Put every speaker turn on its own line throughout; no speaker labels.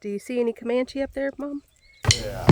Do you see any Comanche up there, Mom?
Yeah.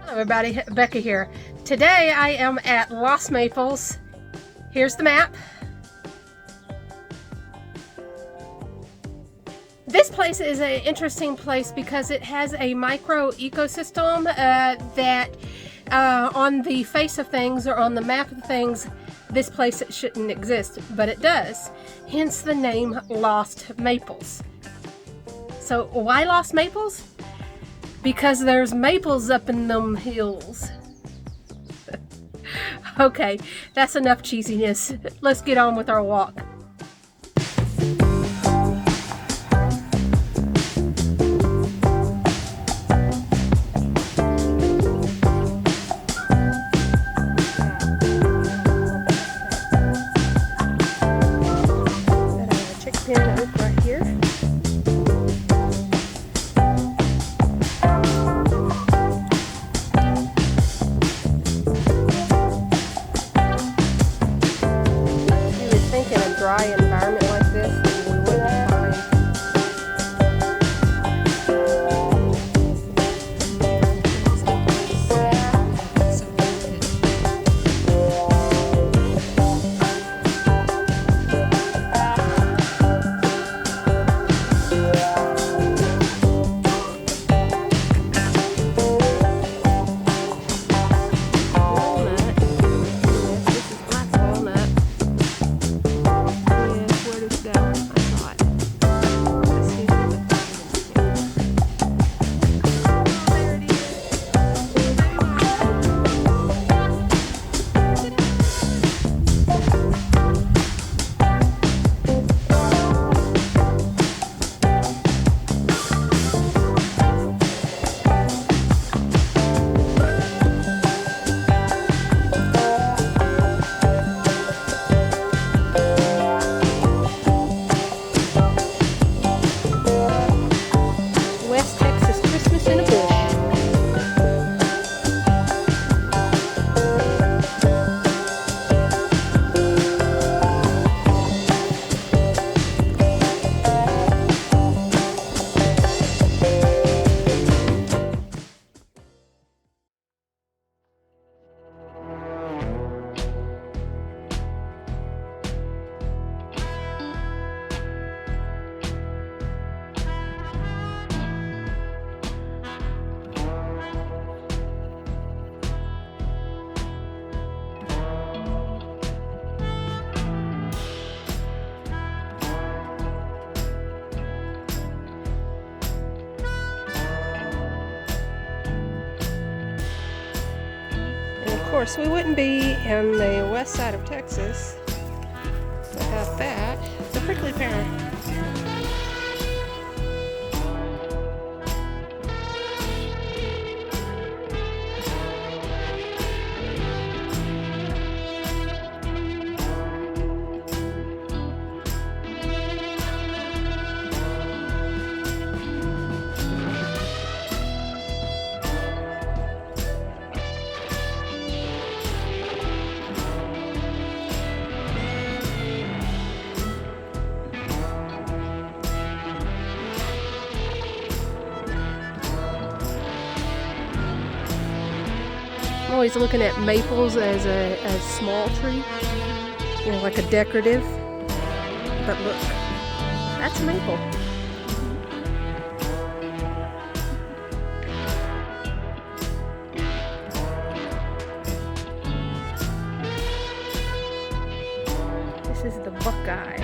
Everybody, Bekka here. Today I am at Lost Maples. Here's the map. This place is an interesting place because it has a micro ecosystem that on the face of things or on the map of things, this place shouldn't exist, but it does. Hence the name Lost Maples. So why Lost Maples? Because there's maples up in them hills. Okay, that's enough cheesiness. Let's get on with our walk. Got a chicken oak right here. Dry environment like this, we wouldn't find Of course, we wouldn't be in the west side of Texas without that. The prickly pear. I'm always looking at maples as a small tree, you know, like a decorative. But look, that's a maple. This is the buckeye.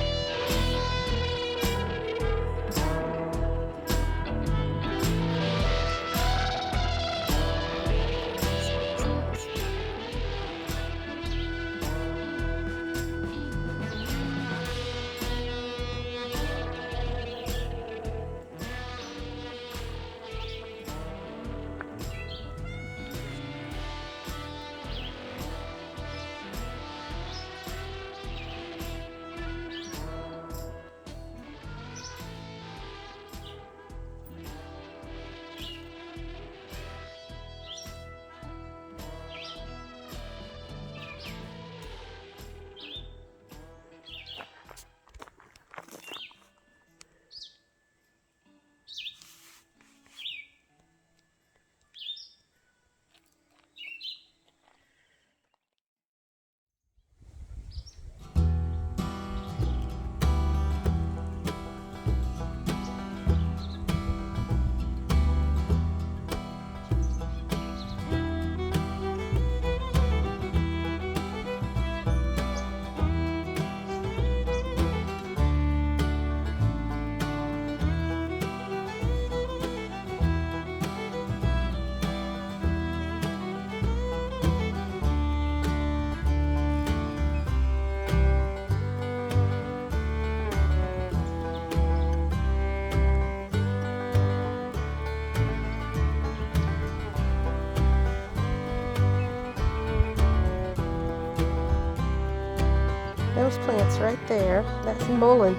those plants right there. That's mullein.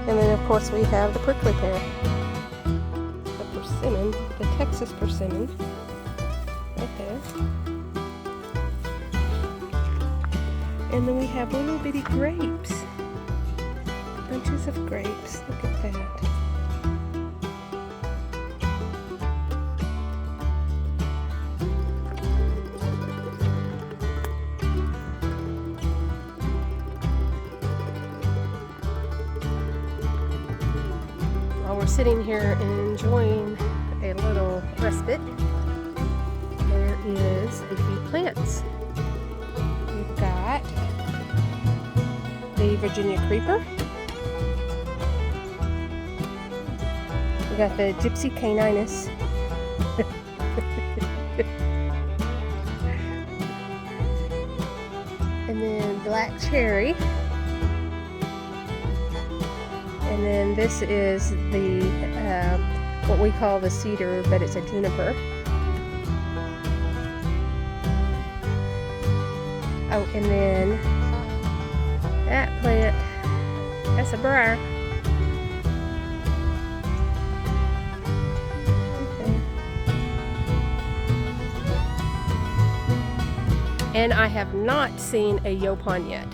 And then of course we have the prickly pear. The persimmon, the Texas persimmon. Right there. And then we have little bitty grapes. Bunches of grapes. Look at that. While we're sitting here enjoying a little respite, there is a few plants. We've got the Virginia creeper. We got the Gypsy caninus. And then black cherry. And then this is the what we call the cedar, but it's a juniper. Oh, and then that plant, that's a briar. Okay. And I have not seen a yaupon yet.